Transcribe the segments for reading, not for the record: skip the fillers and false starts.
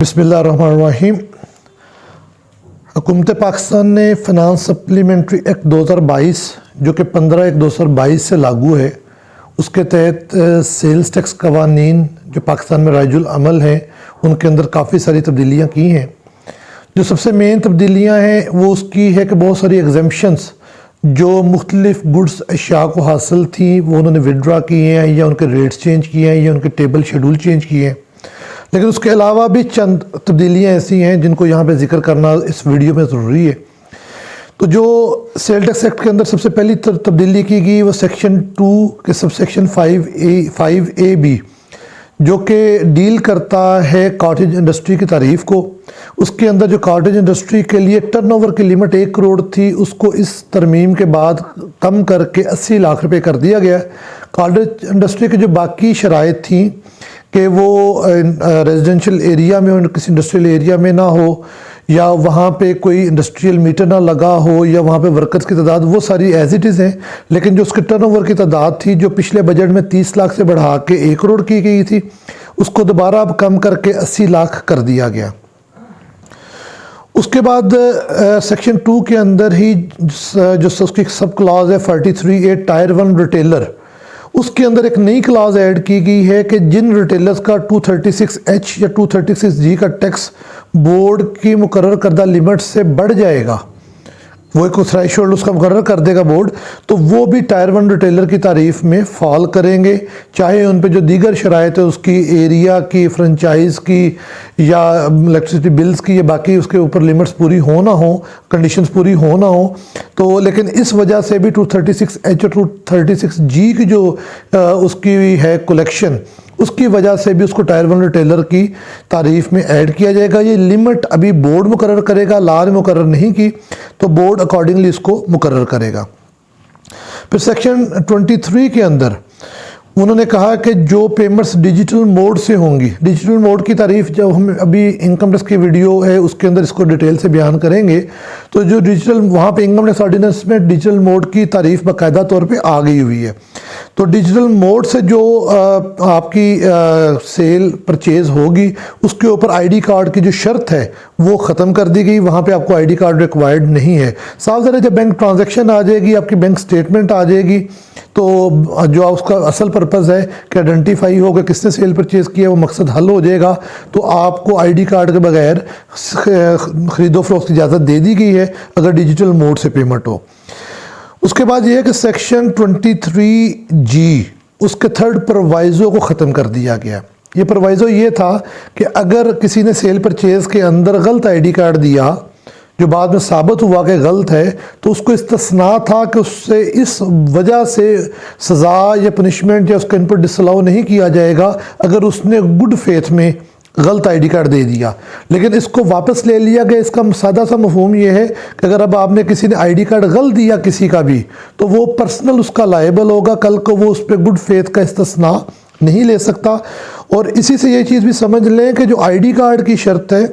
बिस्मिल्लाहिर्रहमानिर्रहीम। हुकूमत पाकिस्तान ने फ़िनांस सप्लीमेंट्री एक्ट 2022 जो कि 15/1/2022 से लागू है, उसके तहत सेल्स टैक्स कवानीन जो पाकिस्तान में राइजुल अमल हैं उनके अंदर काफ़ी सारी तब्दीलियाँ की हैं। जो सबसे मेन तब्दीलियाँ हैं वो उसकी है कि बहुत सारी एग्जम्पशंस जो मुख्तलिफ गुड्स अशिया को हासिल थी वो उन्होंने विड्रा किए हैं या उनके रेट्स चेंज किए हैं या उनके टेबल शेड्यूल चेंज किए हैं। लेकिन उसके अलावा भी चंद तब्दीलियाँ ऐसी हैं जिनको यहाँ पे जिक्र करना इस वीडियो में ज़रूरी है। तो जो सेल टैक्स एक्ट के अंदर सबसे पहली तब्दीली की गई वो सेक्शन 2 के सब सेक्शन 5A जो कि डील करता है कॉटेज इंडस्ट्री की तारीफ़ को। उसके अंदर जो कॉटेज इंडस्ट्री के लिए टर्नओवर की लिमिट 1 करोड़ थी उसको इस तरमीम के बाद कम करके 80 लाख रुपए कर दिया गया। कॉटेज इंडस्ट्री की जो बाकी शराइत थी कि वो रेजिडेंशियल एरिया में किसी इंडस्ट्रियल एरिया में ना हो या वहाँ पे कोई इंडस्ट्रियल मीटर ना लगा हो या वहाँ पे वर्कर्स की तादाद, वो सारी एज इट इज़ हैं। लेकिन जो उसके टर्नओवर की तादाद थी जो पिछले बजट में 30 लाख से बढ़ा के 1 करोड़ की गई थी उसको दोबारा अब कम करके 80 लाख कर दिया गया। उसके बाद सेक्शन 2 के अंदर ही जो उसकी सब क्लॉज है 43A टायर 1 रिटेलर, उसके अंदर एक नई क्लॉज ऐड की गई है कि जिन रिटेलर्स का 236H या 236G का टैक्स बोर्ड की मुकर्रर करदा लिमिट से बढ़ जाएगा, वो एक थ्रेशोल्ड उसका मुकर्रर कर देगा बोर्ड, तो वो भी टायर 1 रिटेलर की तारीफ़ में फॉल करेंगे, चाहे उन पे जो दीगर शराइत है उसकी एरिया की, फ्रेंचाइज की या इलेक्ट्रिसिटी बिल्स की या बाकी उसके ऊपर लिमिट्स पूरी हो ना हो, कंडीशंस पूरी हो ना हो। तो लेकिन इस वजह से भी 236H और 236G की जो उसकी है कलेक्शन, उसकी वजह से भी उसको टायर 1 रिटेलर की तारीफ़ में ऐड किया जाएगा। ये लिमिट अभी बोर्ड मुकर्रर करेगा, लॉ ने मुकर्रर नहीं की, तो बोर्ड अकॉर्डिंगली इसको मुकर्रर करेगा। फिर सेक्शन 23 के अंदर उन्होंने कहा कि जो पेमेंट्स डिजिटल मोड से होंगी, डिजिटल मोड की तारीफ़ जब हम अभी इनकम टैक्स की वीडियो है उसके अंदर इसको डिटेल से बयान करेंगे, तो जो डिजिटल वहाँ पे इनकम टैक्स ऑर्डिनेंस में डिजिटल मोड की तारीफ़ बाकायदा तौर पे आ गई हुई है। तो डिजिटल मोड से जो आपकी सेल परचेज़ होगी उसके ऊपर आईडी कार्ड की जो शर्त है वो ख़त्म कर दी गई, वहाँ पे आपको आईडी कार्ड रिक्वायर्ड नहीं है। साफ ज़रा जब बैंक ट्रांजैक्शन आ जाएगी, आपकी बैंक स्टेटमेंट आ जाएगी, तो जो उसका असल पर्पज़ है कि आइडेंटिफाई होगा किसने सेल परचेज़ किया, वो मकसद हल हो जाएगा। तो आपको आईडी कार्ड के बगैर ख़रीदो फरोख्त की इजाज़त दे दी गई है अगर डिजिटल मोड से पेमेंट हो। उसके बाद ये है कि सेक्शन 23G उसके थर्ड प्रोवाइज़ो को ख़त्म कर दिया गया। ये प्रोवाइज़ो ये था कि अगर किसी ने सेल परचेज़ के अंदर गलत आईडी कार्ड दिया जो बाद में साबित हुआ कि गलत है, तो उसको इस्तिस्ना था कि उससे इस वजह से सज़ा या पनिशमेंट या उसका इनपुट डिसअलाउ नहीं किया जाएगा अगर उसने गुड फेथ में गलत आईडी कार्ड दे दिया। लेकिन इसको वापस ले लिया गया। इसका सादा सा मफहूम ये है कि अगर अब आपने किसी ने आईडी कार्ड गलत दिया किसी का भी, तो वो पर्सनल उसका लायबल होगा, कल को वो उस पर गुड फेथ का इस्तिस्ना नहीं ले सकता। और इसी से ये चीज़ भी समझ लें कि जो आईडी कार्ड की शर्त है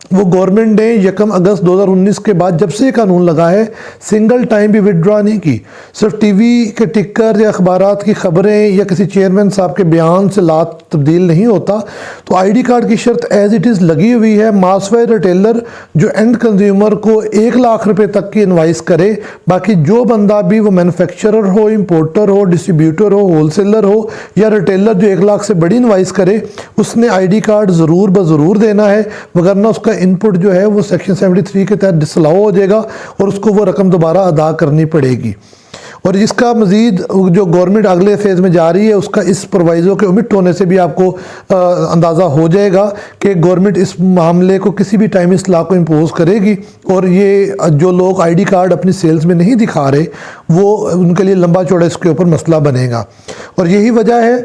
वो गवर्नमेंट ने 1 अगस्त 2019 के बाद जब से कानून लगा है सिंगल टाइम भी विड्रॉ नहीं की। सिर्फ टीवी के टिकर या अखबारात की खबरें या किसी चेयरमैन साहब के बयान से ला तब्दील नहीं होता। तो आईडी कार्ड की शर्त एज इट इज़ लगी हुई है। मासवाई रिटेलर जो एंड कंज्यूमर को 1 लाख रुपए तक की इनवाइस करे, बाकी जो बंदा भी वो मैन्युफैक्चरर हो, इंपोर्टर हो, डिस्ट्रीब्यूटर हो, होलसेलर हो या रिटेलर जो 1 लाख से बड़ी इनवाइस करे, उसने आईडी कार्ड ज़रूर ब देना है, वगरना उसका इनपुट जो है वो सेक्शन 73 के तहत डिसअलाउ हो जाएगा और उसको वो रकम दोबारा अदा करनी पड़ेगी। और इसका मज़ीद जो गवर्नमेंट अगले फेज़ में जा रही है उसका इस प्रोवाइज़ो के ओमिट होने से भी आपको अंदाज़ा हो जाएगा कि गवर्नमेंट इस मामले को किसी भी टाइम इस लॉ को इम्पोज करेगी। और ये जो लोग आईडी कार्ड अपनी सेल्स में नहीं दिखा रहे वो उनके लिए लंबा चौड़ा इसके ऊपर मसला बनेगा। और यही वजह है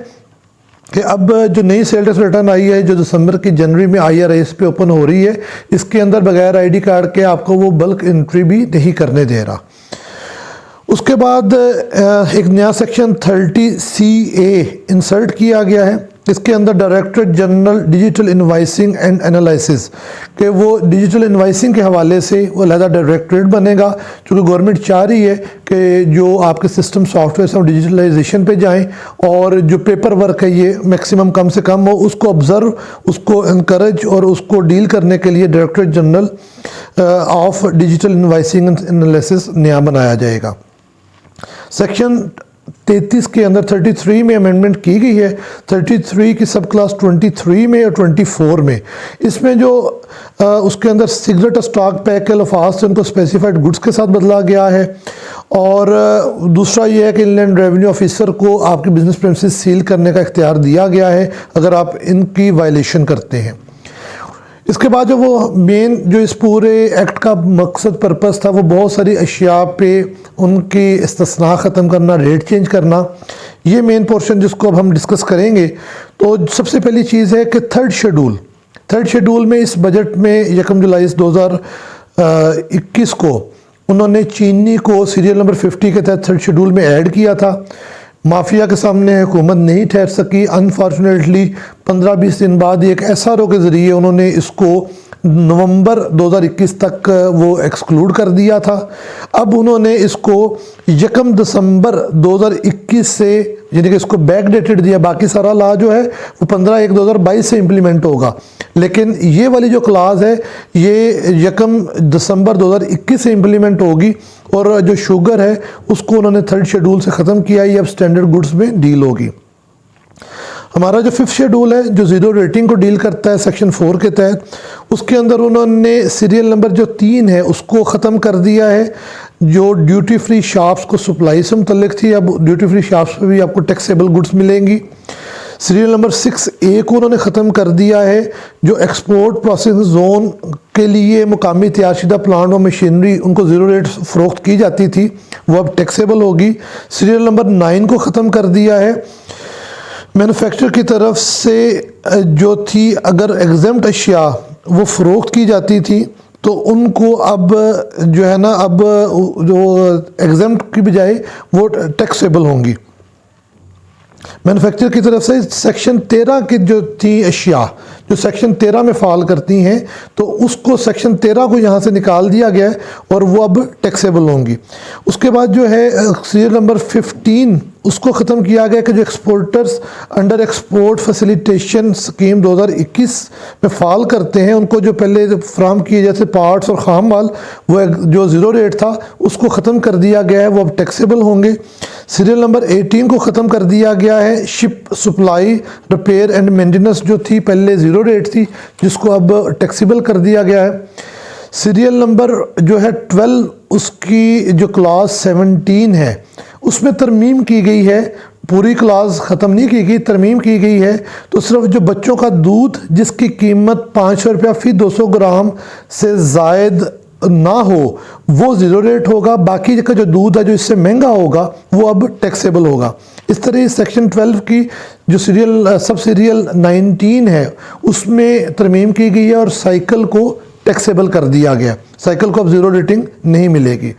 कि अब जो नई सेल टैक्स रिटर्न आई है जो दिसंबर की जनवरी में IRAS पे ओपन हो रही है, इसके अंदर बगैर आईडी कार्ड के आपको वो बल्क एंट्री भी नहीं करने दे रहा। उसके बाद एक नया सेक्शन 30CA इंसर्ट किया गया है। इसके अंदर directorate general digital invoicing and analysis के वो डिजिटल इनवाइसिंग के हवाले से वो अलहदा डायरेक्टरेट बनेगा, क्योंकि गवर्नमेंट चाह रही है कि जो आपके सिस्टम सॉफ्टवेयर हैं डिजिटलाइजेशन पे जाएं और जो पेपर वर्क है ये मैक्सिमम कम से कम हो, उसको ऑब्ज़र्व, उसको इनकरेज और उसको डील करने के लिए directorate general of digital invoicing and analysis नया बनाया जाएगा। सेक्शन 33 के अंदर 33 में अमेंडमेंट की गई है, 33 की सब क्लास 23 में और 24 में। इसमें जो उसके अंदर सिगरेट स्टॉक पैक के अल्फाज से उनको स्पेसिफाइड गुड्स के साथ बदला गया है। और दूसरा ये है कि इनलैंड रेवेन्यू ऑफिसर को आपके बिजनेस प्रेमिसेस सील करने का इख्तियार दिया गया है अगर आप इनकी वायलेशन करते हैं। इसके बाद जो वो मेन जो इस पूरे एक्ट का मकसद पर्पस था वो बहुत सारी अशिया पे उनकी इस्तिस्ना ख़त्म करना, रेट चेंज करना, ये मेन पोर्शन जिसको अब हम डिस्कस करेंगे। तो सबसे पहली चीज़ है कि थर्ड शेड्यूल में इस बजट में 1 जुलाई 2021 को उन्होंने चीनी को सीरियल नंबर 50 के तहत थर्ड शेड्यूल में ऐड किया था। माफिया के सामने हुकूमत नहीं ठहर सकी, अनफॉर्चुनेटली 15-20 दिन बाद एक SRO के ज़रिए उन्होंने इसको नवंबर 2021 तक वो एक्सक्लूड कर दिया था। अब उन्होंने इसको 1 दिसंबर 2021 से यानी कि इसको बैक डेटेड दिया। बाकी सारा लॉ जो है वो 15/1/2022 से इम्प्लीमेंट होगा, लेकिन ये वाली जो क्लास है ये 1 दिसंबर 2021 से इम्प्लीमेंट होगी। और जो शुगर है उसको उन्होंने थर्ड शेड्यूल से ख़त्म किया, ये अब स्टैंडर्ड गुड्स में डील होगी। हमारा जो 5th शेड्यूल है जो ज़ीरो रेटिंग को डील करता है सेक्शन 4 के तहत, उसके अंदर उन्होंने सीरियल नंबर जो 3 है उसको ख़त्म कर दिया है। जो ड्यूटी फ्री शॉप्स को सप्लाई से मुतल्लिक थी, अब ड्यूटी फ्री शॉप्स पे भी आपको टैक्सेबल गुड्स मिलेंगी। सीरियल नंबर 6A को उन्होंने ख़त्म कर दिया है। जो एक्सपोर्ट प्रोसेसिंग जोन के लिए मुकामी तैयारशुदा प्लांट और मशीनरी उनको ज़ीरो रेट फ़रोख्त की जाती थी वो अब टैक्सेबल होगी। सीरियल नंबर 9 को ख़त्म कर दिया है। मैन्युफैक्चरर की तरफ से जो थी अगर एग्जेम्प्ट अशिया वो फ़रोख्त की जाती थी तो उनको अब जो है ना अब जो एग्जेम्प्ट की बजाय वो टैक्सेबल होंगी। मैन्युफैक्चरर की तरफ से सेक्शन 13 की जो थी अशिया जो सेक्शन 13 में फ़ाल करती हैं तो उसको सेक्शन 13 को यहाँ से निकाल दिया गया है और वो अब टैक्सेबल होंगी। उसके बाद जो है सीरियल नंबर 15 उसको ख़त्म किया गया कि जो exporters under export facilitation scheme 2021 में फ़ाल करते हैं उनको जो पहले फ्राहम किए जैसे पार्ट्स और खाम माल वो जो ज़ीरो रेट था उसको ख़त्म कर दिया गया है, वो अब टैक्सेबल होंगे। सीरियल नंबर 18 को ख़त्म कर दिया गया है। Ship supply repair and maintenance जो थी पहले ज़ीरो रेट थी जिसको अब टैक्सेबल कर दिया गया है। सीरियल नंबर जो है 12 उसकी जो क्लास 17 है उसमें तरमीम की गई है, पूरी क्लास ख़त्म नहीं की गई, तरमीम की गई है। तो सिर्फ जो बच्चों का दूध जिसकी कीमत 500 रुपया फ़ी 200 ग्राम से ज़ायद ना हो वो ज़ीरो रेट होगा, बाकी का जो दूध है जो इससे महंगा होगा वो अब टैक्सेबल होगा। इस तरह सेक्शन 12 की जो सब सीरियल 19 है उसमें तरमीम की गई है और साइकिल को टैक्सेबल कर दिया गया, साइकिल को अब ज़ीरो रेटिंग नहीं मिलेगी।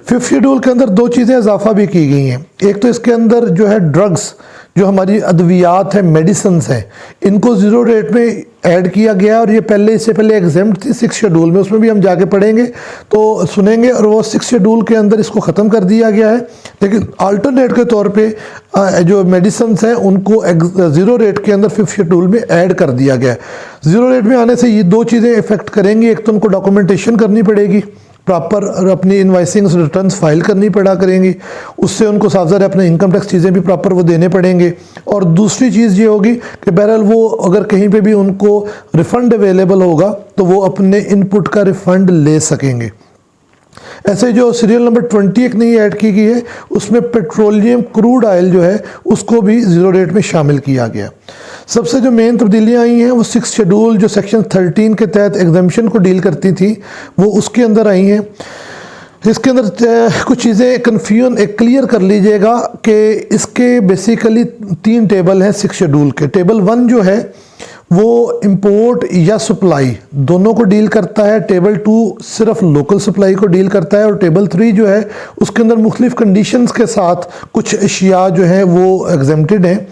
5th शेड्यूल के अंदर 2 चीज़ें इजाफा भी की गई हैं। एक तो इसके अंदर जो है ड्रग्स जो हमारी अद्वियात है, मेडिसिन्स हैं, इनको ज़ीरो रेट में ऐड किया गया और ये इससे पहले एग्जेम्प्ट थी 6th शेड्यूल में, उसमें भी हम जाके पढ़ेंगे तो सुनेंगे। और वो 6th शेड्यूल के अंदर इसको ख़त्म कर दिया गया है, लेकिन अल्टरनेट के तौर पे जो मेडिसिन्स हैं उनको ज़ीरो रेट के अंदर 5th शेड्यूल में ऐड कर दिया गया है। ज़ीरो रेट में आने से ये 2 चीज़ें इफ़ेक्ट करेंगी। एक तो उनको डॉक्यूमेंटेशन करनी पड़ेगी, प्रॉपर अपनी इनवाइसिंग रिटर्न्स फाइल करनी पड़ा करेंगी, उससे उनको साफ़ अपने इनकम टैक्स चीज़ें भी प्रॉपर वो देने पड़ेंगे। और दूसरी चीज़ ये होगी कि बहरहाल वो अगर कहीं पे भी उनको रिफ़ंड अवेलेबल होगा तो वो अपने इनपुट का रिफ़ंड ले सकेंगे। ऐसे जो सीरियल नंबर 20 एक नई ऐड की गई है उसमें पेट्रोलियम क्रूड ऑयल जो है उसको भी ज़ीरो रेट में शामिल किया गया। सबसे जो मेन तब्दीलियाँ आई हैं वो 6th शेड्यूल जो सेक्शन 13 के तहत एग्जम्पशन को डील करती थी वो उसके अंदर आई हैं। इसके अंदर कुछ चीज़ें कन्फ्यूजन एक क्लियर कर लीजिएगा कि इसके बेसिकली 3 टेबल हैं 6th शेड्यूल के। टेबल 1 जो है वो इंपोर्ट या सप्लाई दोनों को डील करता है, टेबल 2 सिर्फ लोकल सप्लाई को डील करता है और टेबल 3 जो है उसके अंदर मुख्तलिफ कंडीशंस के साथ कुछ अशिया जो हैं वो एग्जेम्प्टेड हैं।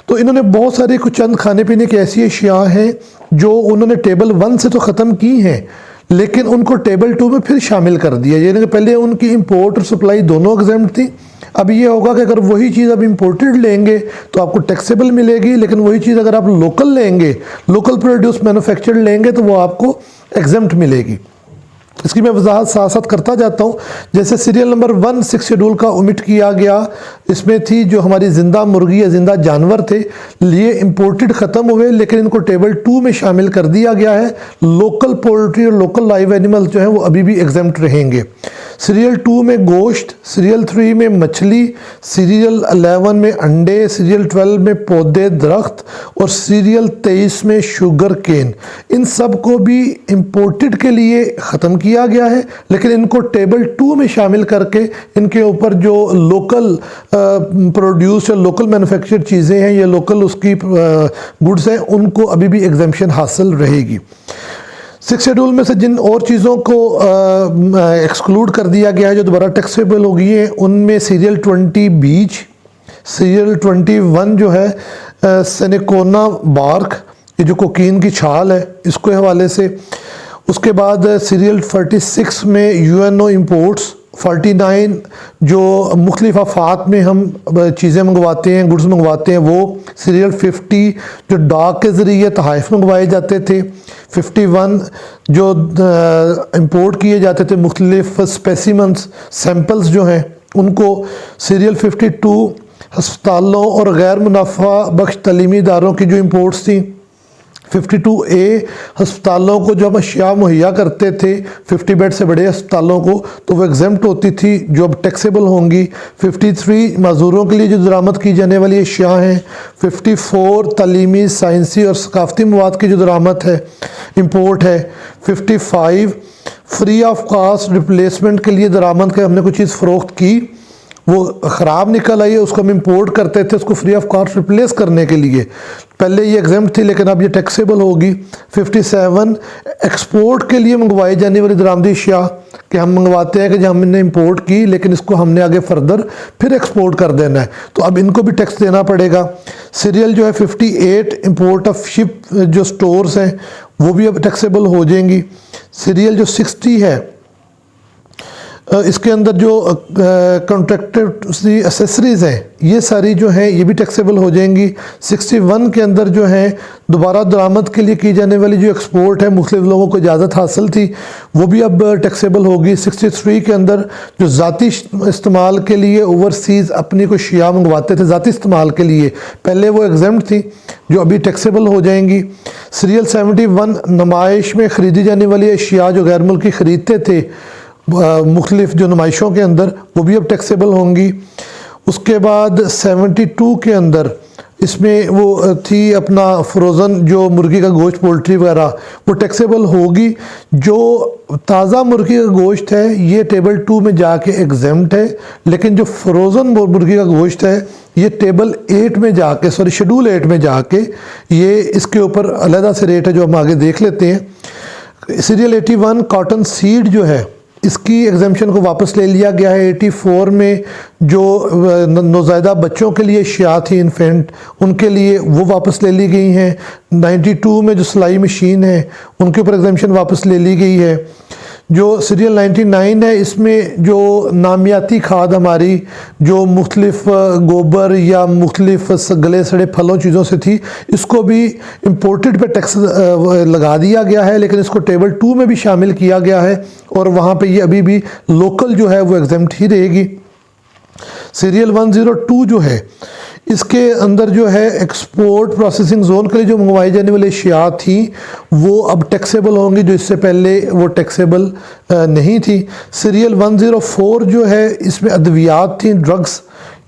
तो इन्होंने बहुत सारे कुछ चंद खाने पीने की ऐसी अशिया हैं जो उन्होंने टेबल 1 से तो ख़त्म की हैं, लेकिन उनको टेबल 2 में फिर शामिल कर दिया। यानी कि पहले उनकी इंपोर्ट और सप्लाई दोनों एग्जेम्प्ट थी। अब ये होगा कि अगर वही चीज़ अब इंपोर्टेड लेंगे तो आपको टैक्सेबल मिलेगी, लेकिन वही चीज़ अगर आप लोकल लेंगे, लोकल प्रोड्यूस मैन्युफैक्चर्ड लेंगे, तो वो आपको एग्जेम्प्ट मिलेगी। इसकी मैं वजाहत साथ साथ करता जाता हूँ। जैसे सीरियल नंबर 1 6 शेड्यूल का ओमिट किया गया, इसमें थी जो हमारी ज़िंदा मुर्गी या ज़िंदा जानवर थे, लिए इंपोर्टेड ख़त्म हुए, लेकिन इनको टेबल 2 में शामिल कर दिया गया है। लोकल पोल्ट्री और लोकल लाइव एनिमल्स जो हैं वो अभी भी एग्जेम्प्ट रहेंगे। सीरियल 2 में गोश्त, सीरियल 3 में मछली, सीरियल 11 में अंडे, सीरियल 12 में पौधे दरख्त और सीरियल 23 में शुगर केन, इन सब को भी इंपोर्टेड के लिए ख़त्म किया गया है, लेकिन इनको टेबल 2 में शामिल करके इनके ऊपर जो लोकल प्रोड्यूस या लोकल मैन्युफैक्चर्ड चीज़ें हैं या लोकल उसकी गुड्स हैं, उनको अभी भी एग्जेम्पशन हासिल रहेगी। 6 शेड्यूल में से जिन और चीज़ों को एक्सक्लूड कर दिया गया है जो दोबारा टैक्सेबल हो गई है, उनमें सीरियल 20 बीज, सीरियल 21 जो है सेनेकोना बार्क, ये जो कोकीन की छाल है, इसके हवाले से। उसके बाद सीरियल 46 में यूएनओ इंपोर्ट्स, 49 जो मुख्तलिफ आफात में हम चीज़ें मंगवाते हैं, गुड्स मंगवाते हैं, वो सीरियल 50 जो डाक के ज़रिए तहाइफ मंगवाए जाते थे, 51 जो इंपोर्ट किए जाते थे मुख्तलिफ स्पेसिमन्स सैम्पल्स जो हैं उनको, सीरियल 52 हस्पतालों और गैर मुनाफा बख्श तलीमी इदारों की जो इंपोर्ट्स थी, 52A हस्पतालों को जो हम अशिया मुहैया करते थे 50 बेड से बड़े हस्पतालों को, तो वो एग्जेम्प्ट होती थी, जो अब टैक्सेबल होंगी। 53 माजूरों के लिए जो दरामद की जाने वाली अशिया हैं। 54 तालीमी, साइंसी और सकाफती मवाद की जो दरामद है, इंपोर्ट है। 55 फ्री ऑफ कास्ट रिप्लेसमेंट के लिए दरामद के हमने कोई चीज़ फ़रोख्त की, वो ख़राब निकल आई है, उसको हम इंपोर्ट करते थे उसको फ्री ऑफ कॉस्ट रिप्लेस करने के लिए, पहले ये एग्जेम्प्ट थी लेकिन अब ये टैक्सेबल होगी। 57 एक्सपोर्ट के लिए मंगवाई जाने वाली दरामदी अशिया कि हम मंगवाते हैं कि जब हमने इंपोर्ट की लेकिन इसको हमने आगे फर्दर फिर एक्सपोर्ट कर देना है, तो अब इनको भी टैक्स देना पड़ेगा। सीरियल जो है 58 इंपोर्ट ऑफ शिप जो स्टोर्स हैं वो भी अब टैक्सेबल हो जाएंगी। सीरियल जो 60 है इसके अंदर जो कॉन्ट्रैक्टेड एसेसरीज़ हैं ये सारी जो हैं ये भी टैक्सेबल हो जाएंगी। 61 के अंदर जो है दोबारा दरामद के लिए की जाने वाली जो एक्सपोर्ट है मुख्तलिफ लोगों को इजाज़त हासिल थी वो भी अब टैक्सेबल होगी। 63 के अंदर जो ज़ाती इस्तेमाल के लिए ओवरसीज़ अपनी को शिया मंगवाते थे ज़ाती इस्तेमाल के लिए, पहले वो एग्जेम्प्ट थी जो अभी टैक्सेबल हो जाएंगी। सीरियल 71 नुमाइश में ख़रीदी जाने वाली अशिया जो गैर मुल्की ख़रीदते थे मुख्तलिफ जो नुमाइशों के अंदर वो भी अब टैक्सेबल होंगी। उसके बाद 72 के अंदर इसमें वो थी अपना फ्रोज़न जो मुर्गी का गोश्त पोल्ट्री वगैरह वो टैक्सेबल होगी। जो ताज़ा मुर्गी का गोश्त है ये टेबल 2 में जाके एग्जेम्प्ट है, लेकिन जो फ्रोज़न मुर्गी का गोश्त है ये टेबल 8 में जाके शेड्यूल 8 में जाके ये इसके ऊपर अलहदा से रेट है जो हम आगे देख लेते हैं। सीरियल 81 कॉटन सीड जो है इसकी एग्जेम्पशन को वापस ले लिया गया है। 84 में जो नौज़ायदा बच्चों के लिए शिया थी इन्फेंट उनके लिए वो वापस ले ली गई हैं। 92 में जो सिलाई मशीन है उनके ऊपर एग्जेम्पशन वापस ले ली गई है। जो सीरियल 99 है इसमें जो नामियाती खाद हमारी जो मुख्तलिफ गोबर या मुख्तलिफ गले सड़े फलों चीज़ों से थी इसको भी इम्पोर्टेड पे टैक्स लगा दिया गया है, लेकिन इसको टेबल 2 में भी शामिल किया गया है और वहाँ पे ये अभी भी लोकल जो है वो एग्जेम्प्ट ही रहेगी। सीरियल 102 जो है इसके अंदर जो है एक्सपोर्ट प्रोसेसिंग जोन के लिए जो मंगवाई जाने वाली अशिया थी वो अब टैक्सेबल होंगी जो इससे पहले वो टैक्सेबल नहीं थी। सीरियल 104 जो है इसमें अद्वियात थी ड्रग्स,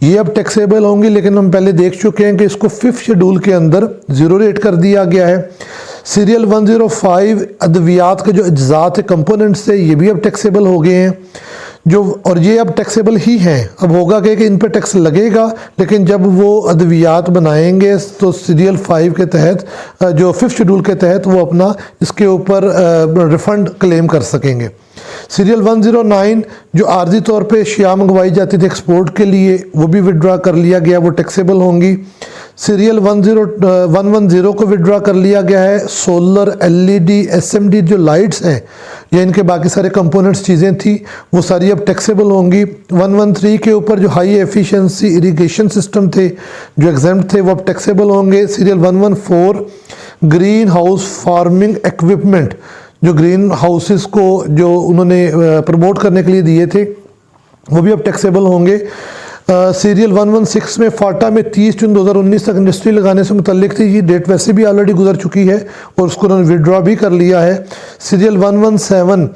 ये अब टैक्सेबल होंगी, लेकिन हम पहले देख चुके हैं कि इसको 5th शेड्यूल के अंदर ज़ीरो रेट कर दिया गया है। सीरियल 105 अद्वियात के जो अज्जात कंपोनेंट्स थे ये भी अब टैक्सेबल हो गए हैं जो, और ये अब टैक्सेबल ही हैं। अब होगा कि इन पर टैक्स लगेगा, लेकिन जब वो अद्वियात बनाएंगे तो सीरियल 5 के तहत जो 5th शेड्यूल के तहत वो अपना इसके ऊपर रिफ़ंड क्लेम कर सकेंगे। सीरियल 109 जो आर्जी तौर पे शिया मंगवाई जाती थी एक्सपोर्ट के लिए वो भी विड्रा कर लिया गया, वो टैक्सेबल होंगी। सीरियल 110 को विड्रॉ कर लिया गया है। सोलर, एलईडी, एसएमडी जो लाइट्स हैं या इनके बाकी सारे कंपोनेंट्स चीज़ें थी वो सारी अब टैक्सेबल होंगी। 113 के ऊपर जो हाई एफिशिएंसी इरिगेशन सिस्टम थे जो एग्जेम्प्ट थे वो अब टैक्सेबल होंगे। Serial 114 green house farming equipment जो ग्रीन हाउसेस को जो उन्होंने प्रमोट करने के लिए दिए थे वो भी अब टैक्सेबल होंगे। सीरियल 116 में फाटा में 30 जून 2019 तक इंडस्ट्री लगाने से मुतल्लिक थी, ये डेट वैसे भी ऑलरेडी गुजर चुकी है और उसको उन्होंने विड्रॉ भी कर लिया है। सीरियल 117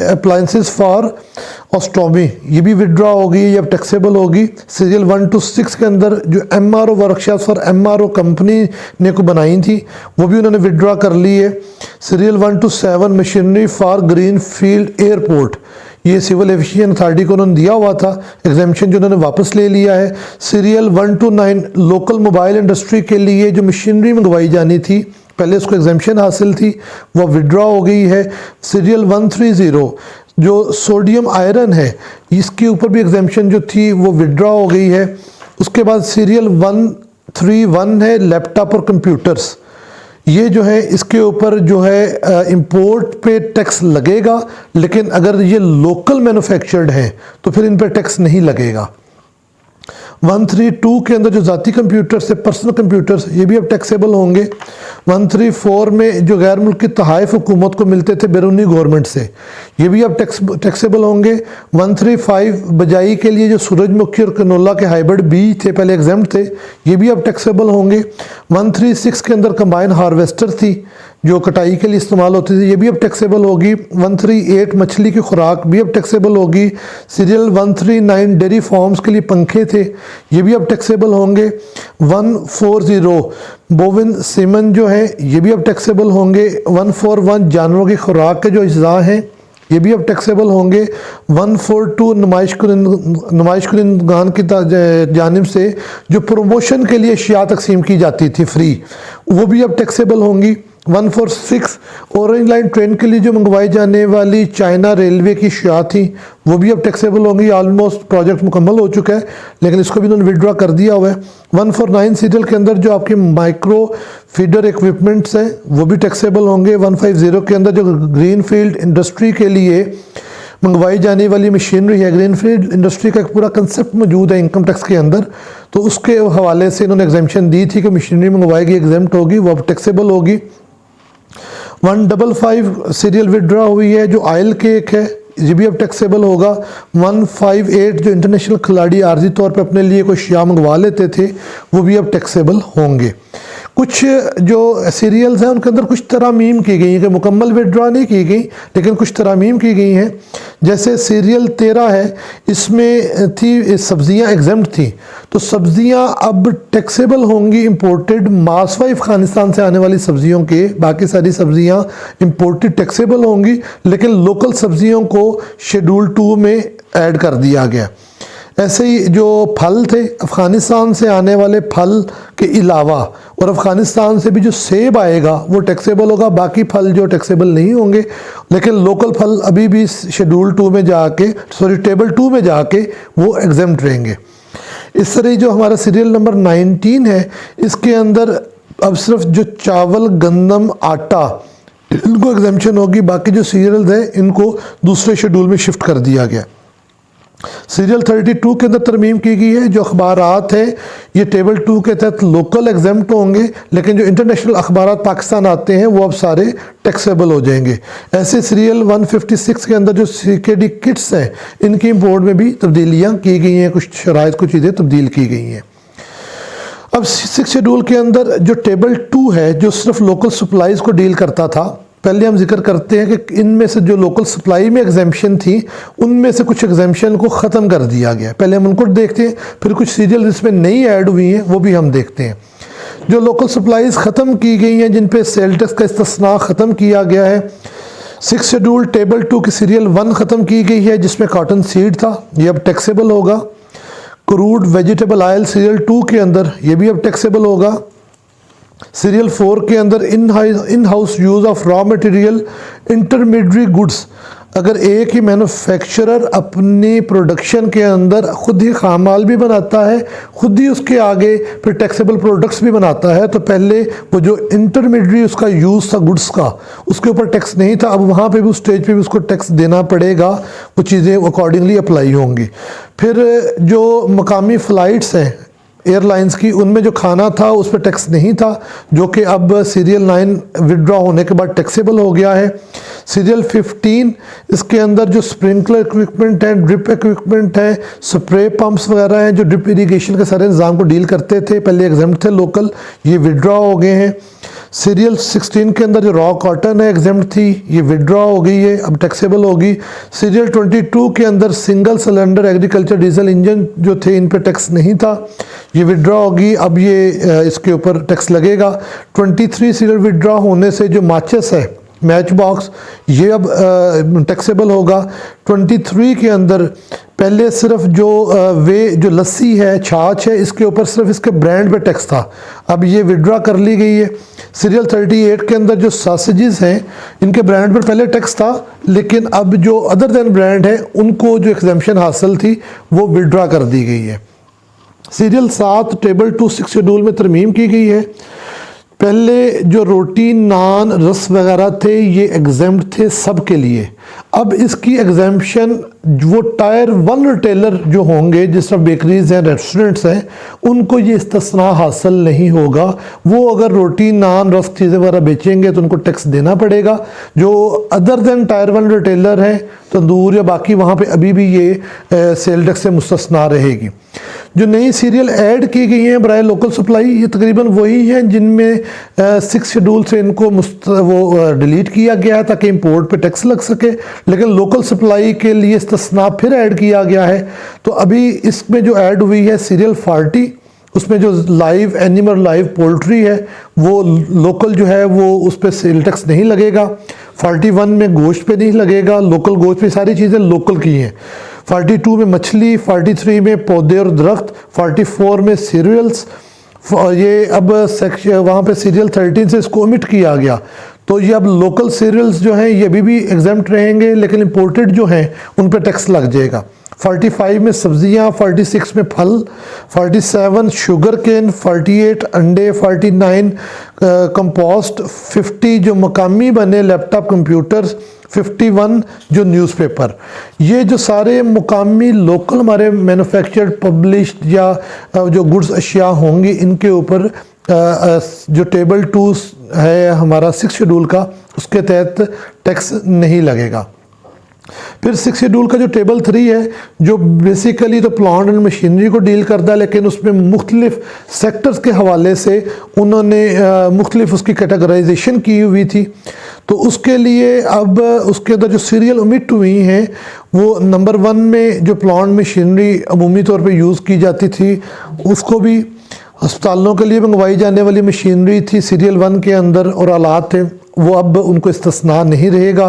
अप्लाइंसेस फॉर ऑस्ट्रोमी ये भी विड्रॉ होगी, ये अब टैक्सेबल होगी। सीरियल 126 के अंदर जो MRO workshop for MRO company ने को बनाई थी वो भी उन्होंने विड्रॉ कर ली है। Serial 127 machinery for green field airport ये सिविल एविएशन अथॉरिटी को उन्होंने दिया हुआ था, एग्जामिशन जो उन्होंने वापस ले लिया है। सीरियल 129 लोकल मोबाइल इंडस्ट्री के लिए जो मशीनरी मंगवाई जानी थी पहले उसको एग्जामिशन हासिल थी वो विड्रॉ हो गई है। सीरियल 130 जो सोडियम आयरन है इसके ऊपर भी एग्जामिशन जो थी वो विड्रॉ हो गई है। उसके बाद सीरियल 131 है लैपटॉप और कंप्यूटर्स, ये जो है इसके ऊपर जो है इंपोर्ट पे टैक्स लगेगा, लेकिन अगर ये लोकल मैन्युफैक्चर्ड हैं तो फिर इन पर टैक्स नहीं लगेगा। 132 के अंदर जो ज़ाती कंप्यूटर्स है पर्सनल कंप्यूटर्स ये भी अब टैक्सेबल होंगे। 134 में जो गैर मुल्की तहाइफ हुकूमत को मिलते थे बैरूनी गवर्नमेंट से ये भी अब टैक्सेबल होंगे। 135 बजाई के लिए जो सूरजमुखी और कनोला के हाइब्रिड बीज थे पहले एग्जाम्प्ट थे ये भी अब टैक्सेबल होंगे। 136 के अंदर कंबाइन हार्वेस्टर थी जो कटाई के लिए इस्तेमाल होती थी ये भी अब टैक्सेबल होगी। 138 मछली की खुराक भी अब टैक्सेबल होगी। सीरियल 139 डेयरी फार्म्स के लिए पंखे थे ये भी अब टैक्सेबल होंगे। 140 बोविन सीमन जो है ये भी अब टैक्सेबल होंगे। 141 जानवरों की खुराक के जो अज्जा हैं ये भी अब टैक्सेबल होंगे। 142 नुमाइश कुनिंदगान की जानिब से जो प्रमोशन के लिए अशिया तकसीम की जाती थी फ्री वो भी अब टैक्सेबल होंगी। 146 ऑरेंज लाइन ट्रेन के लिए जो मंगवाई जाने वाली चाइना रेलवे की अशिया थी वो भी अब टैक्सेबल होंगी। ऑलमोस्ट प्रोजेक्ट मुकम्मल हो चुका है लेकिन इसको भी उन्होंने विड्रॉ कर दिया हुआ है। 149 सीरियल के अंदर जो आपके माइक्रो फीडर इक्विपमेंट्स हैं वो भी टैक्सेबल होंगे। 150 के अंदर जो ग्रीन फील्ड इंडस्ट्री के लिए मंगवाई जाने वाली मशीनरी है, ग्रीन फील्ड इंडस्ट्री का एक पूरा कंसेप्ट मौजूद है इनकम टैक्स के अंदर, तो उसके हवाले से इन्होंने एग्जाम्पशन दी थी कि मशीनरी मंगवाएगी एग्जाम्प्ट होगी वो अब टैक्सेबल होगी। 155 सीरियल विड्रॉ हुई है जो ऑयल केक है ये भी अब टैक्सेबल होगा। 158 जो इंटरनेशनल खिलाड़ी आर्जी तौर पे अपने लिए कोई अशिया मंगवा लेते थे वो भी अब टैक्सेबल होंगे। कुछ जो सीरियल्स हैं उनके अंदर कुछ तरामीम की गई हैं कि मुकम्मल विड्रॉ नहीं की गई लेकिन कुछ तरामीम की गई हैं। जैसे सीरियल 13 है इसमें थी सब्ज़ियाँ एग्जेम्प्ट थी तो सब्ज़ियाँ अब टैक्सेबल होंगी इंपोर्टेड मासवा अफ़गानिस्तान से आने वाली सब्ज़ियों के, बाकी सारी सब्ज़ियाँ इंपोर्टेड टैक्सेबल होंगी लेकिन लोकल सब्ज़ियों को शेड्यूल 2 में ऐड कर दिया गया। ऐसे ही जो फल थे अफ़गानिस्तान से आने वाले फल के अलावा और अफ़गानिस्तान से भी जो सेब आएगा वो टैक्सेबल होगा, बाकी फल जो टैक्सेबल नहीं होंगे लेकिन लोकल फल अभी भी शेड्यूल 2 में जाके टेबल 2 में जाके वो एग्जेम्प्ट रहेंगे। इस तरह जो हमारा सीरियल नंबर 19 है इसके अंदर अब सिर्फ जो चावल, गंदम, आटा इनको एग्जेम्पशन होगी, बाकी जो सीरियल्स हैं इनको दूसरे शेड्यूल में शिफ्ट कर दिया गया। सीरियल 32 के अंदर तरमीम की गई है जो अखबारात हैं ये टेबल 2 के तहत लोकल एग्जाम्प्ट होंगे लेकिन जो इंटरनेशनल अखबारात पाकिस्तान आते हैं वो अब सारे टैक्सेबल हो जाएंगे। ऐसे सीरियल 156 के अंदर जो CKD किट्स हैं इनकी इंपोर्ट में भी तब्दीलियाँ की गई हैं, कुछ शराइत कुछ चीज़ें तब्दील की गई हैं। अब 6 शेड्यूल के अंदर जो टेबल 2 है जो सिर्फ लोकल सप्लाईज़ को डील करता था, पहले हम जिक्र करते हैं कि इनमें से जो लोकल सप्लाई में एग्जाम्पशन थी उनमें से कुछ एग्जाम्पशन को ख़त्म कर दिया गया। पहले हम उनको देखते हैं फिर कुछ सीरियल इसमें नई ऐड हुई हैं वो भी हम देखते हैं। जो लोकल सप्लाईज़ ख़त्म की गई हैं जिन पे सेल टैक्स का इस्तिस्ना ख़त्म किया गया है। 6 शेड्यूल टेबल 2 की सीरियल 1 ख़त्म की गई है जिसमें कॉटन सीड था ये अब टैक्सेबल होगा। क्रूड वेजिटेबल ऑयल सीरियल 2 के अंदर ये भी अब टैक्सेबल होगा। सीरियल 4 के अंदर in house use of raw material intermediate goods अगर एक ही मैन्युफैक्चरर अपनी प्रोडक्शन के अंदर खुद ही खाम माल भी बनाता है, खुद ही उसके आगे फिर टैक्सेबल प्रोडक्ट्स भी बनाता है, तो पहले वो जो इंटरमीडिएट उसका यूज़ था गुड्स का, उसके ऊपर टैक्स नहीं था। अब वहाँ पे भी उस स्टेज पे भी उसको टैक्स देना पड़ेगा, वो चीज़ें अकॉर्डिंगली अप्लाई होंगी। फिर जो मकामी फ़्लाइट्स हैं एयरलाइंस की, उनमें जो खाना था उस पर टैक्स नहीं था, जो कि अब सीरियल 9 विदड्रॉ होने के बाद टैक्सेबल हो गया है। सीरियल 15 इसके अंदर जो स्प्रिंकलर इक्विपमेंट है, ड्रिप इक्विपमेंट है, स्प्रे पंप्स वगैरह हैं जो ड्रिप इरीगेशन के सारे निज़ाम को डील करते थे, पहले एग्जेम्प्ट थे लोकल, ये विदड्रॉ हो गए हैं। सीरियल 16 के अंदर जो रॉ कॉटन है एग्जेम्प्ट थी, ये विदड्रॉ हो गई है, अब टैक्सेबल होगी। सीरियल 22 के अंदर single cylinder agriculture diesel engine जो थे, इन पे टैक्स नहीं था, ये विदड्रॉ होगी, अब ये इसके ऊपर टैक्स लगेगा। 23 सीरियल विदड्रॉ होने से जो माचिस है, मैच बॉक्स, ये अब टैक्सेबल होगा। 23 के अंदर पहले सिर्फ जो लस्सी है, छाछ है, इसके ऊपर सिर्फ इसके ब्रांड पे टैक्स था, अब ये विदड्रॉ कर ली गई है। सीरियल 38 के अंदर जो सॉसेजेस हैं, इनके ब्रांड पर पहले टैक्स था, लेकिन अब जो अदर देन ब्रांड है उनको जो एग्जेम्पशन हासिल थी वो विदड्रॉ कर दी गई है। सीरियल 7 टेबल 2 शेड्यूल में तरमीम की गई है। पहले जो रोटी, नान, रस वगैरह थे, ये एग्जेम्प्ट थे सब के लिए। अब इसकी एग्जेम्पशन वो टायर 1 रिटेलर जो होंगे, जिस तरह बेकरीज हैं, रेस्टोरेंट्स हैं, उनको ये इस्तिस्ना हासिल नहीं होगा। वो अगर रोटी, नान, रस चीज़ें वगैरह बेचेंगे तो उनको टैक्स देना पड़ेगा। जो अदर देन टायर 1 रिटेलर हैं, तंदूर या बाकी, वहाँ पे अभी भी ये सेल टैक्स से मुस्तस्ना रहेगी। जो नई सीरियल ऐड की गई हैं बराए लोकल सप्लाई, ये तकरीबन वही हैं जिनमें 6 शेड्यूल से इनको डिलीट किया गया है ताकि इंपोर्ट पे टैक्स लग सके, लेकिन लोकल सप्लाई के लिए इस्तिस्ना फिर ऐड किया गया है। तो अभी इसमें जो ऐड हुई है सीरियल 40, उसमें जो लाइव एनिमल, लाइव पोल्ट्री है, वो लोकल जो है वो उस पर सेल टैक्स नहीं लगेगा। 41 में गोश्त पे नहीं लगेगा, लोकल गोश्त पे, सारी चीज़ें लोकल की हैं। 42 में मछली, 43 में पौधे और दरख्त, 44 में सीरियल्स, ये अब सेक्शन वहाँ पे सीरियल 13 से इसको ओमिट किया गया, तो ये अब लोकल सीरियल्स जो हैं ये अभी भी एग्जेम्प्ट रहेंगे, लेकिन इंपोर्टेड जो हैं उन पे टैक्स लग जाएगा। 45 में सब्जियां, 46 में फल, 47 शुगर केन, 48 अंडे, 49 कंपोस्ट, 50 जो मकामी बने लैपटॉप कंप्यूटर्स, 51 जो न्यूज़पेपर। ये जो सारे मुकामी लोकल हमारे मैन्युफैक्चर्ड पब्लिश्ड या जो गुड्स अशिया होंगी, इनके ऊपर जो टेबल 2 है हमारा 6 शेड्यूल का, उसके तहत टैक्स नहीं लगेगा। फिर 6 शेड्यूल का जो टेबल 3 है, जो बेसिकली तो प्लांट एंड मशीनरी को डील करता है, लेकिन उसमें मुख्तलिफ सेक्टर्स के हवाले से उन्होंने मुख्तलिफ उसकी कैटेगराइजेशन की हुई थी। तो उसके लिए अब उसके अंदर जो सीरियल ओमिट हुई हैं, वो नंबर 1 में जो प्लांट मशीनरी अमूमी तौर पे यूज़ की जाती थी, उसको भी अस्पतालों के लिए मंगवाई जाने वाली मशीनरी थी सीरियल 1 के अंदर और आलात थे, वो अब उनको इस्तिस्ना नहीं रहेगा,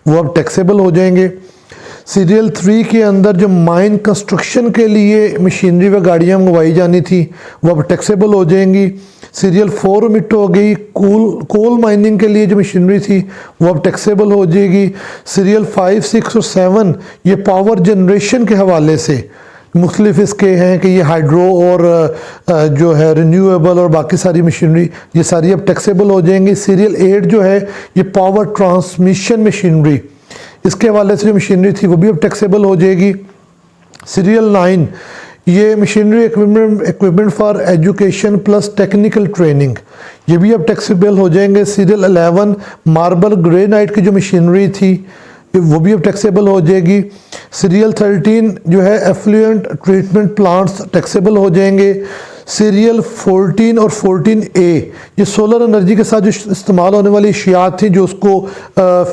वो अब टैक्सेबल हो जाएंगे। सीरियल 3 के अंदर जो माइन कंस्ट्रक्शन के लिए मशीनरी व गाड़ियाँ मंगवाई जानी थी, वो अब टैक्सेबल हो जाएंगी। सीरियल 4 ओमिट हो गई, कोल माइनिंग के लिए जो मशीनरी थी वो अब टैक्सेबल हो जाएगी। सीरियल 5, 6 और 7 ये पावर जनरेशन के हवाले से मुख्तलिफ इसके हैं कि ये हाइड्रो और जो है रिन्यूएबल और बाकी सारी मशीनरी, ये सारी अब टैक्सेबल हो जाएंगी। सीरियल 8 जो है ये पावर ट्रांसमिशन मशीनरी, इसके हवाले से जो मशीनरी थी वो भी अब टैक्सेबल हो जाएगी। सीरियल 9 ये machinery equipment for education plus technical training, ये भी अब टैक्सेबल हो जाएंगे। सीरियल 11 मार्बल ग्रेनाइट की जो मशीनरी थी वो भी अब टैक्सेबल हो जाएगी। सीरियल 13 जो है एफ्लुएंट ट्रीटमेंट प्लांट्स टैक्सेबल हो जाएंगे। सीरियल 14 और 14A ये सोलर एनर्जी के साथ जो इस्तेमाल होने वाली अशियात थी, जो उसको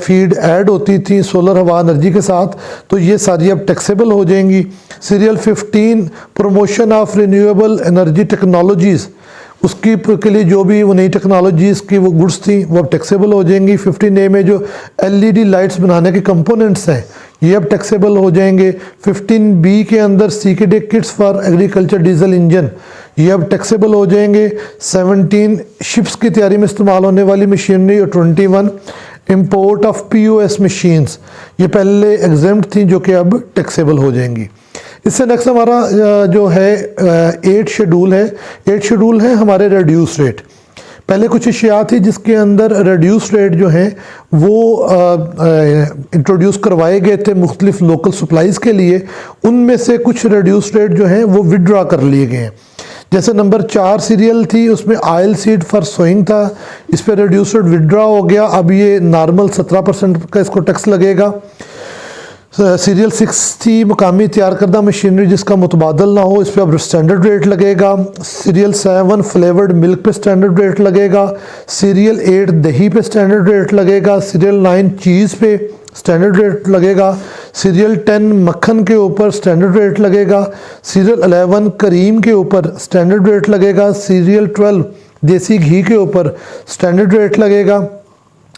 फीड ऐड होती थी सोलर हवा एनर्जी के साथ, तो ये सारी अब टैक्सेबल हो जाएंगी। Serial 15 promotion of renewable energy technologies, उसकी के लिए जो भी वो नई टेक्नोलॉजीज़ की वो गुड्स थी वो अब टैक्सेबल हो जाएंगी। 15A में जो LED लाइट्स बनाने के कंपोनेंट्स हैं ये अब टैक्सेबल हो जाएंगे। 15B के अंदर CKD kits for agriculture diesel engine, ये अब टैक्सेबल हो जाएंगे। 17 शिप्स की तैयारी में इस्तेमाल होने वाली मशीनरी और 21 इंपोर्ट ऑफ POS मशीन्स, ये पहले एग्जेम्प्ट थी जो कि अब टैक्सेबल हो जाएंगी। इससे नेक्स्ट हमारा जो है 8 शेड्यूल है हमारे रिड्यूस रेट। पहले कुछ अशिया थी जिसके अंदर रिड्यूस रेट जो हैं वो इंट्रोड्यूस करवाए गए थे मुख्तलिफ लोकल सप्लाईज़ के लिए, उनमें से कुछ रिड्यूस रेट जो हैं वो विड्रा कर लिए गए हैं। जैसे नंबर 4 सीरियल थी, उसमें ऑयल सीड फॉर सोइंग था, इस पर रिड्यूस रेट विड्रा हो गया, अब ये नॉर्मल 17% का इसको टैक्स लगेगा। सीरियल 6 थी मुकामी तैयार करदा मशीनरी जिसका मुतबादल ना हो, इस पर अब स्टैंडर्ड रेट लगेगा। सीरियल 7 फ्लेवर्ड मिल्क पे स्टैंडर्ड रेट लगेगा। सीरियल 8 दही पे स्टैंडर्ड रेट लगेगा। सीरियल 9 चीज़ पे स्टैंडर्ड रेट लगेगा। सीरियल 10 मक्खन के ऊपर स्टैंडर्ड रेट लगेगा। सीरियल 11 करीम के ऊपर स्टैंडर्ड रेट लगेगा। सीरियल 12 देसी घी के ऊपर स्टैंडर्ड रेट लगेगा।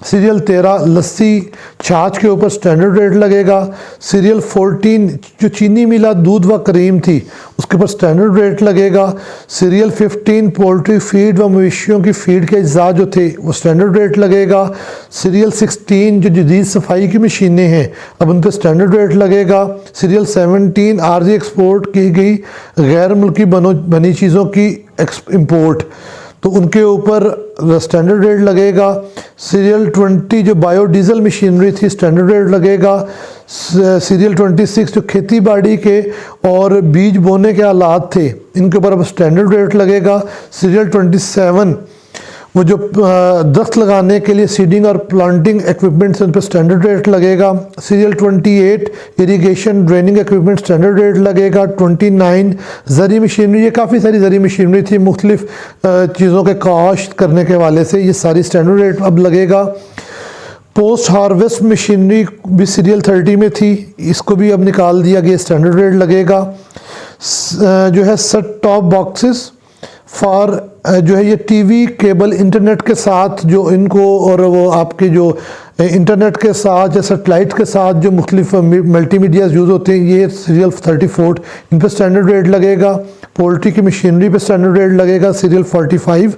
सीरियल 13 लस्सी छाछ के ऊपर स्टैंडर्ड रेट लगेगा। सीरियल 14 जो चीनी मिला दूध व करीम थी उसके ऊपर स्टैंडर्ड रेट लगेगा। सीरियल 15 पोल्ट्री फीड व मवेशियों की फीड के अज्जा जो थे वो स्टैंडर्ड रेट लगेगा। सीरियल 16 जो जदीद सफाई की मशीनें हैं अब उन पर स्टैंडर्ड रेट लगेगा। सीरियल 17 आर्जी एक्सपोर्ट की गई गैर मुल्की बनी चीज़ों की इम्पोर्ट, तो उनके ऊपर स्टैंडर्ड रेट लगेगा। सीरियल 20 जो बायोडीज़ल मशीनरी थी स्टैंडर्ड रेट लगेगा। सीरियल 26 जो खेती बाड़ी के और बीज बोने के आलात थे इनके ऊपर अब स्टैंडर्ड रेट लगेगा। सीरियल 27 वो जो दरख्त लगाने के लिए सीडिंग और प्लांटिंग इक्विपमेंट्स उन पर स्टैंडर्ड रेट लगेगा। Serial 28 irrigation draining equipment standard rate लगेगा। 29 ज़री मशीनरी, ये काफ़ी सारी ज़री मशीनरी थी मुख्तलिफ चीज़ों के काश्त करने के वाले से, ये सारी स्टैंडर्ड रेट अब लगेगा। पोस्ट हार्वेस्ट मशीनरी भी सीरियल 30 में थी, इसको भी अब निकाल दिया गया, स्टैंडर्ड रेट लगेगा। जो है सेट टॉप बॉक्सेस फॉर जो है ये टीवी केबल इंटरनेट के साथ जो इनको और वो आपके जो इंटरनेट के साथ या सेटेलाइट के साथ जो मुख्तलिफ मल्टीमीडियाज़ यूज़ होते हैं ये सीरियल 34 इन पर स्टैंडर्ड रेट लगेगा। पोल्ट्री की मशीनरी पे स्टैंडर्ड रेट लगेगा सीरियल 45।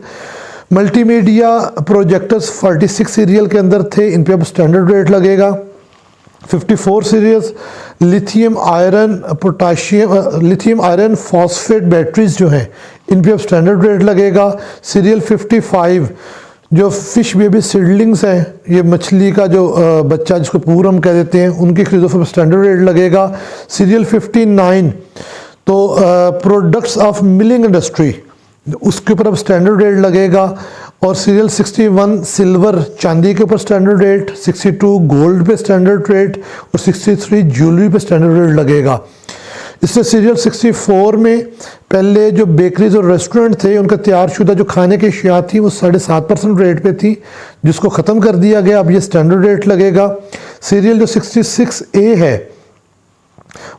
मल्टीमीडिया प्रोजेक्टर्स 46 सीरियल के अंदर थे, इन पर अब स्टैंडर्ड रेट लगेगा। 54 serials lithium iron phosphate batteries जो हैं इन पर अब स्टैंडर्ड रेट लगेगा। सीरियल 55 जो फिश बेबी सीडलिंग्स हैं, ये मछली का जो बच्चा जिसको पूर हम कह देते हैं, उनकी खरीदों पर स्टैंडर्ड रेट लगेगा। सीरियल 59 तो प्रोडक्ट्स ऑफ मिलिंग इंडस्ट्री उसके ऊपर अब स्टैंडर्ड रेट लगेगा। और सीरियल 61 सिल्वर चांदी के ऊपर स्टैंडर्ड रेट, 62 गोल्ड पे स्टैंडर्ड रेट और 63 ज्वेलरी पे स्टैंडर्ड रेट लगेगा। इससे सीरियल 64 में पहले जो बेकरीज और रेस्टोरेंट थे उनका तैयारशुदा जो खाने की अशिया थी वो 7.5% रेट पे थी, जिसको ख़त्म कर दिया गया, अब ये स्टैंडर्ड रेट लगेगा। सीरियल जो 66A है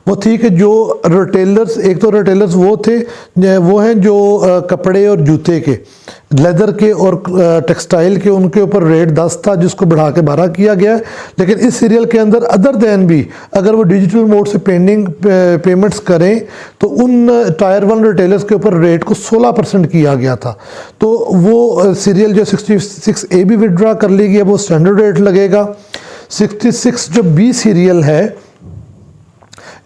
वो थी कि जो रिटेलर्स, एक तो रिटेलर्स वो हैं जो कपड़े और जूते के, लेदर के और टेक्सटाइल के, उनके ऊपर रेट 10 था जिसको बढ़ा के 12 किया गया। लेकिन इस सीरियल के अंदर अदर दैन भी अगर वो डिजिटल मोड से पेमेंट्स करें तो उन टायर 1 रिटेलर्स के ऊपर रेट को 16% किया गया था। तो वो सीरियल जो 66A भी विड्रा कर ली गई, वो स्टैंडर्ड रेट लगेगा। 66 जो B सीरियल है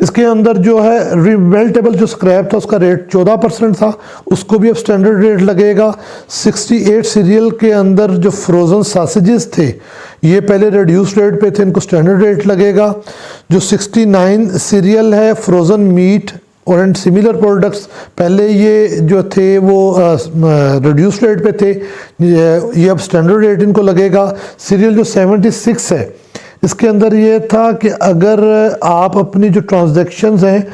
इसके अंदर जो है रिमेल्टेबल जो स्क्रैप था उसका रेट 14% था, उसको भी अब स्टैंडर्ड रेट लगेगा। 68 सीरियल के अंदर जो फ्रोज़न सॉसेजेस थे ये पहले रिड्यूस रेट पे थे, इनको स्टैंडर्ड रेट लगेगा। जो 69 सीरियल है फ्रोज़न मीट और एंड सिमिलर प्रोडक्ट्स, पहले ये जो थे वो रिड्यूस रेट पे थे, ये अब स्टैंडर्ड रेट इनको लगेगा। सीरियल जो 76 है इसके अंदर ये था कि अगर आप अपनी जो ट्रांजैक्शंस हैं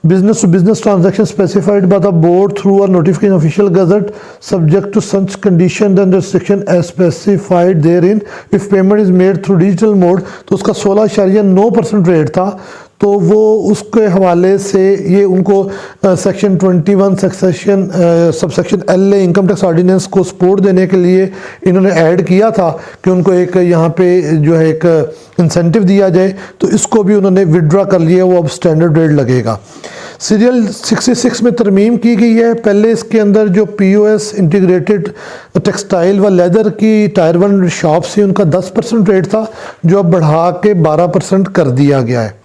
business to business transaction specified by the board through a notification official gazette subject to such condition and restriction as specified therein if payment is made through digital mode, तो उसका 16.9% rate था। तो वो उसके हवाले से ये उनको section 21 subsection L income tax ordinance को सपोर्ट देने के लिए इन्होंने ऐड किया था कि उनको एक यहाँ पे जो है एक इंसेंटिव दिया जाए, तो इसको भी उन्होंने विड्रॉ कर लिया, वो अब स्टैंडर्ड रेट लगेगा। सीरियल 66 में तरमीम की गई है। पहले इसके अंदर जो POS इंटीग्रेटेड टेक्सटाइल व लेदर की टायर 1 शॉप्स थी उनका 10% रेट था, जो अब बढ़ा के 12% कर दिया गया है।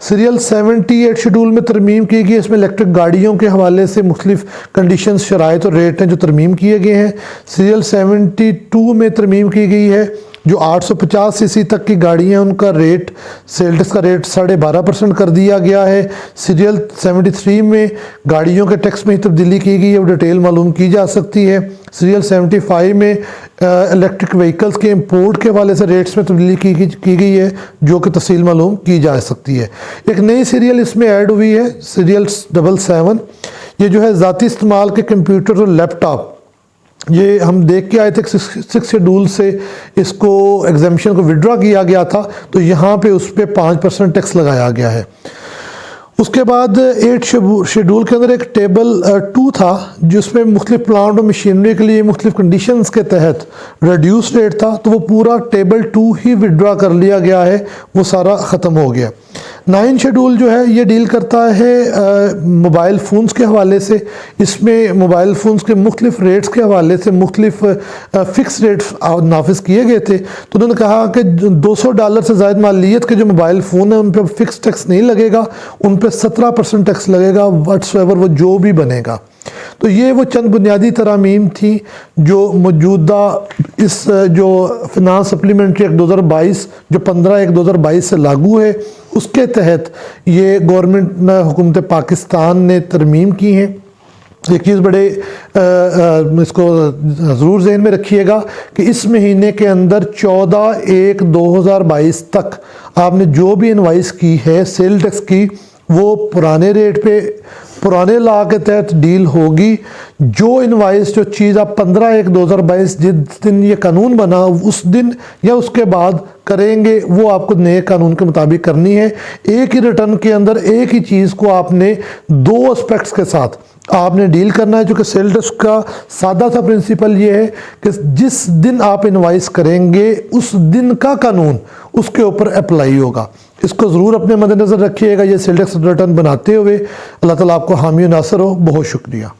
सीरियल 78 शेड्यूल में तरमीम की गई, इसमें इलेक्ट्रिक गाड़ियों के हवाले से मुख्तलिफ कंडीशन, शराइत और रेट हैं जो तरमीम किए गए हैं। सीरियल 72 में तरमीम की गई है, जो 850 सीसी तक की गाड़ियाँ उनका रेट, सेल टैक्स का रेट 12.5% कर दिया गया है। सीरियल 73 में गाड़ियों के टैक्स में ही तब्दीली की गई है, वो डिटेल मालूम की जा सकती है। सीरियल 75 में इलेक्ट्रिक व्हीकल्स के इंपोर्ट के हवाले से रेट्स में तब्दीली की गई है, जो कि तफसील मालूम की जा सकती है। एक नई सीरियल इसमें ऐड हुई है, सीरियल 77। ये जो है ज़ाती इस्तेमाल के कंप्यूटर और लैपटॉप, ये हम देख के आए थे 6 शेड्यूल से इसको एग्जामिशन को विड्रॉ किया गया था, तो यहाँ पे उस पर 5% टैक्स लगाया गया है। उसके बाद 8 शेड्यूल के अंदर एक टेबल 2 था, जिसमें मुख्तलिफ प्लांट और मशीनरी के लिए मुख्तलिफ कंडीशंस के तहत रिड्यूस रेट था, तो वो पूरा टेबल 2 ही विड्रॉ कर लिया गया है, वो सारा ख़त्म हो गया। 9 शेड्यूल जो है ये डील करता है मोबाइल फ़ोन्स के हवाले से। इसमें मोबाइल फ़ोन्स के मुख्तलिफ रेट्स के हवाले से मुख्तलिफ फ़िक्स रेट्स नाफिज किए गए थे, तो उन्होंने कहा कि $200 से ज़ायद मालियत के जो मोबाइल फ़ोन है उन पर फ़िक्स टैक्स नहीं लगेगा, उन पर 17% टैक्स लगेगा, व्हाट्सएवर वो जो भी बनेगा। तो ये वो चंद बुनियादी तरामीम थी जो मौजूदा इस जो फिनांस सप्लीमेंट्री एक्ट 2022 जो 15/1/2022 से लागू है, उसके तहत ये गवर्नमेंट हुकूमत पाकिस्तान ने तरमीम की हैं। एक चीज़ बड़े इसको ज़रूर ज़हन में रखिएगा कि इस महीने के अंदर 14/1/2022 तक आपने जो भी इनवाइस की है सेल टैक्स की, वो पुराने रेट पे पुराने लॉ के तहत डील होगी। जो इनवाइस जो चीज़ आप 15/1/2022 जिस दिन ये कानून बना उस दिन या उसके बाद करेंगे, वो आपको नए कानून के मुताबिक करनी है। एक ही रिटर्न के अंदर एक ही चीज़ को आपने 2 एस्पेक्ट्स के साथ आपने डील करना है। चूँकि सेल टैक्स का सादा सा प्रिंसिपल ये है कि जिस दिन आप इनवाइस करेंगे उस दिन का कानून उसके ऊपर अप्लाई होगा। इसको ज़रूर अपने मद्देनज़र रखिएगा ये सेल टैक्स रिटर्न बनाते हुए। अल्लाह ताला आपको हामी नासर हो। बहुत शुक्रिया।